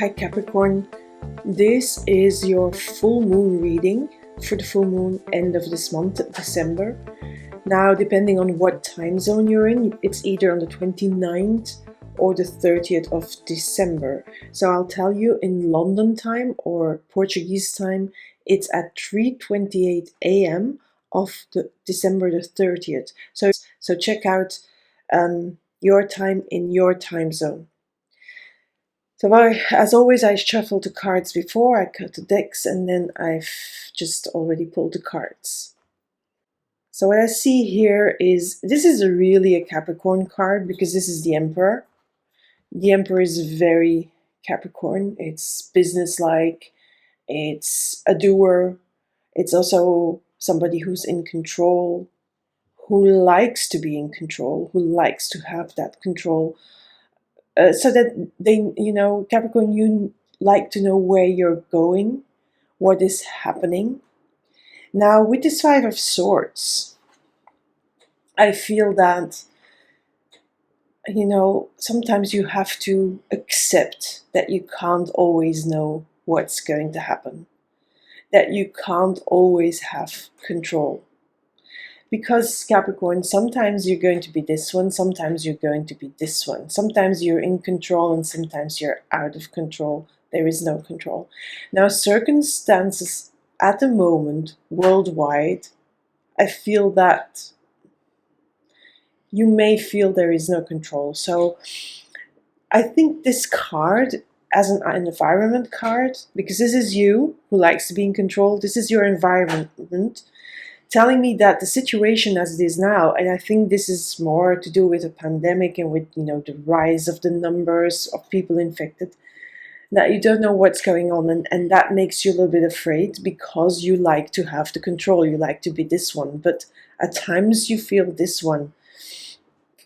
Hi Capricorn, this is your full moon reading for the full moon end of this month, December. Now, depending on what time zone you're in, it's either on the 29th or the 30th of December. So I'll tell you, in London time or Portuguese time, it's at 3:28 a.m. of the December the 30th. So check out your time in your time zone. So as always, I shuffle the cards before, I cut the decks, and then I've just already pulled the cards. So what I see here is, this is really a Capricorn card because this is the Emperor. The Emperor is very Capricorn. It's businesslike, it's a doer, it's also somebody who's in control, who likes to be in control, who likes to have that control. So that they, Capricorn, you like to know where you're going, what is happening. Now, with this Five of Swords, I feel that, sometimes you have to accept that you can't always know what's going to happen, that you can't always have control. Because Capricorn, sometimes you're going to be this one, sometimes you're going to be this one. Sometimes you're in control and sometimes you're out of control. There is no control. Now, circumstances at the moment, worldwide, I feel that you may feel there is no control. So I think this card, as an environment card, because this is you who likes to be in control, this is your environment, telling me that the situation as it is now, and I think this is more to do with a pandemic and with the rise of the numbers of people infected, that you don't know what's going on, and that makes you a little bit afraid because you like to have the control, you like to be this one, but at times you feel this one.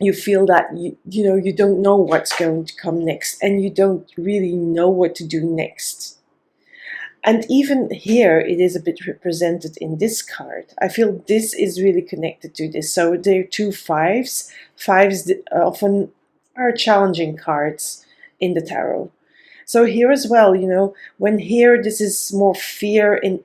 You feel that you don't know what's going to come next, and you don't really know what to do next. And even here, it is a bit represented in this card. I feel this is really connected to this. So there are two fives. Fives often are challenging cards in the tarot. So here as well, when here, this is more fear in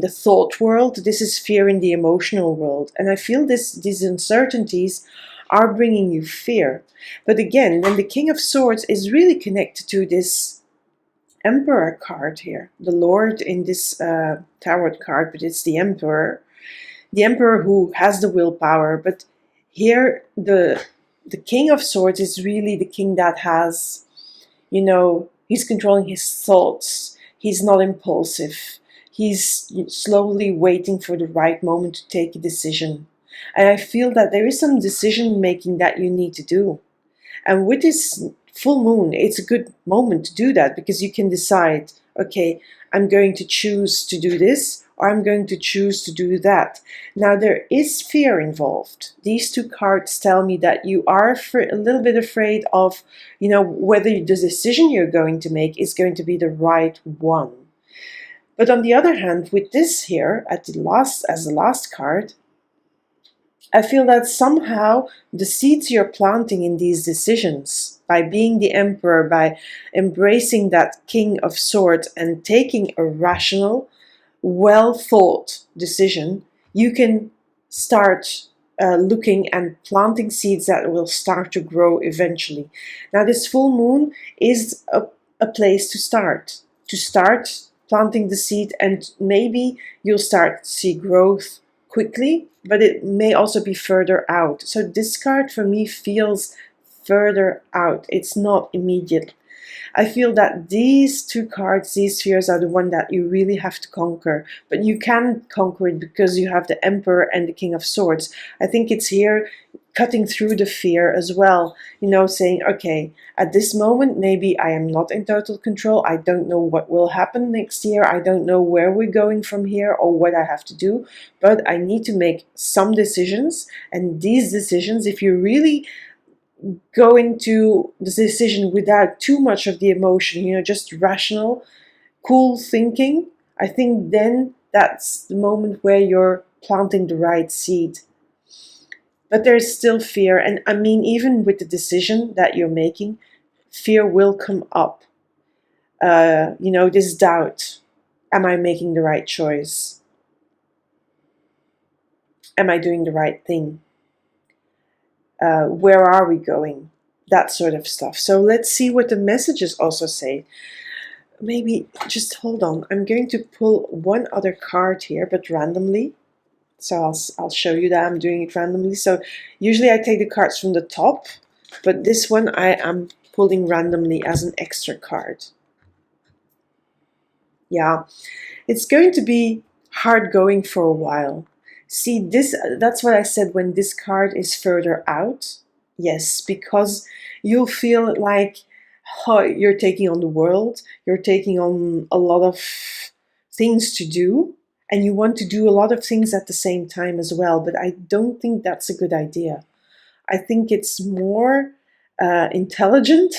the thought world. This is fear in the emotional world. And I feel these uncertainties are bringing you fear. But again, when the King of Swords is really connected to this Emperor card here, the Lord in this tarot card, but it's the Emperor who has the willpower. But here the King of Swords is really the king that has, he's controlling his thoughts, he's not impulsive, he's slowly waiting for the right moment to take a decision. And I feel that there is some decision making that you need to do, and with this full moon, it's a good moment to do that, because you can decide, okay, I'm going to choose to do this, or I'm going to choose to do that. Now, there is fear involved. These two cards tell me that you are a little bit afraid of, whether the decision you're going to make is going to be the right one. But on the other hand, with this here, as the last card, I feel that somehow the seeds you're planting in these decisions, by being the Emperor, by embracing that King of Swords and taking a rational, well-thought decision, you can start looking and planting seeds that will start to grow eventually. Now, this full moon is a place to start planting the seed, and maybe you'll start to see growth quickly, but it may also be further out. So this card for me feels further out. It's not immediate. I feel that these two cards, these fears, are the one that you really have to conquer. But you can conquer it because you have the Emperor and the King of Swords. I think it's here cutting through the fear as well, saying, okay, at this moment, maybe I am not in total control. I don't know what will happen next year. I don't know where we're going from here or what I have to do, but I need to make some decisions. And these decisions, if you really go into the decision without too much of the emotion, just rational, cool thinking, I think then that's the moment where you're planting the right seed. But there's still fear, and I mean, even with the decision that you're making, fear will come up. this doubt. Am I making the right choice? Am I doing the right thing? Where are we going? That sort of stuff. So let's see what the messages also say. Maybe just hold on. I'm going to pull one other card here, but randomly. So I'll show you that I'm doing it randomly. So usually I take the cards from the top, but this one I am pulling randomly as an extra card. Yeah, it's going to be hard going for a while. See, that's what I said when this card is further out. Yes, because you'll feel like you're taking on the world, you're taking on a lot of things to do, and you want to do a lot of things at the same time as well. But I don't think that's a good idea. I think it's more intelligent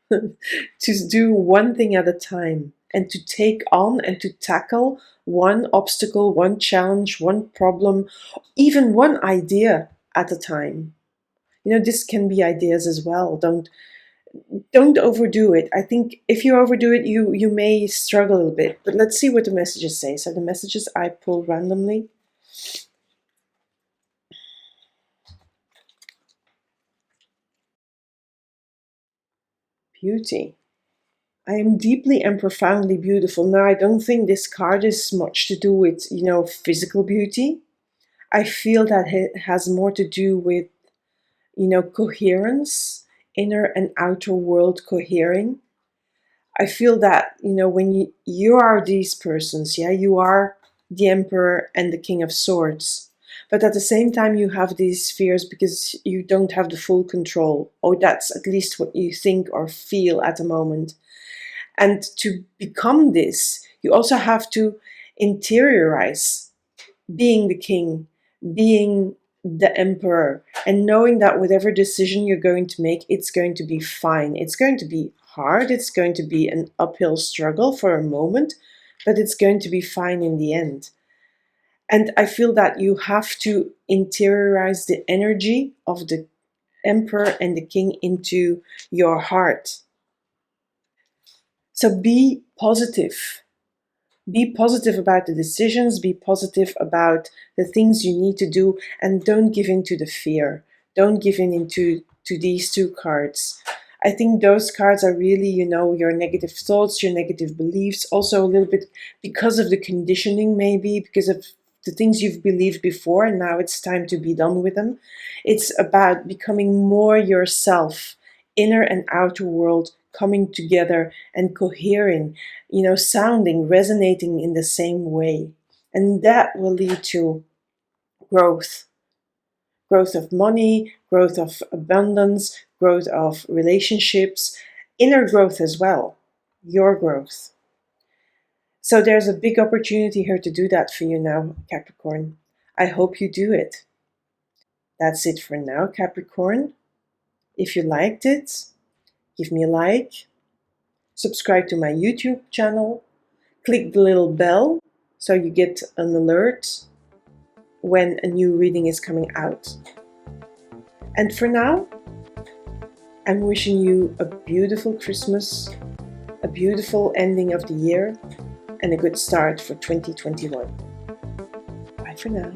to do one thing at a time and to take on and to tackle one obstacle, one challenge, one problem, even one idea at a time. This can be ideas as well. Don't overdo it. I think if you overdo it, you may struggle a little bit. But let's see what the messages say. So the messages I pull randomly. Beauty. I am deeply and profoundly beautiful. Now, I don't think this card is much to do with, physical beauty. I feel that it has more to do with, coherence, inner and outer world cohering. I feel that, when you are these persons, yeah, you are the Emperor and the King of Swords. But at the same time, you have these fears because you don't have the full control. Or that's at least what you think or feel at the moment. And to become this, you also have to interiorize being the king, being the emperor, and knowing that whatever decision you're going to make, it's going to be fine. It's going to be hard. It's going to be an uphill struggle for a moment, but it's going to be fine in the end. And I feel that you have to interiorize the energy of the emperor and the king into your heart. So be positive. Be positive about the decisions, be positive about the things you need to do, and don't give in to the fear. Don't give in to these two cards. I think those cards are really, your negative thoughts, your negative beliefs, also a little bit because of the conditioning, maybe, because of the things you've believed before, and now it's time to be done with them. It's about becoming more yourself, inner and outer world coming together and cohering, sounding, resonating in the same way. And that will lead to growth. Growth of money, growth of abundance, growth of relationships, inner growth as well, your growth. So there's a big opportunity here to do that for you now, Capricorn. I hope you do it. That's it for now, Capricorn. If you liked it, give me a like, subscribe to my YouTube channel, click the little bell so you get an alert when a new reading is coming out. And for now, I'm wishing you a beautiful Christmas, a beautiful ending of the year, and a good start for 2021. Bye for now.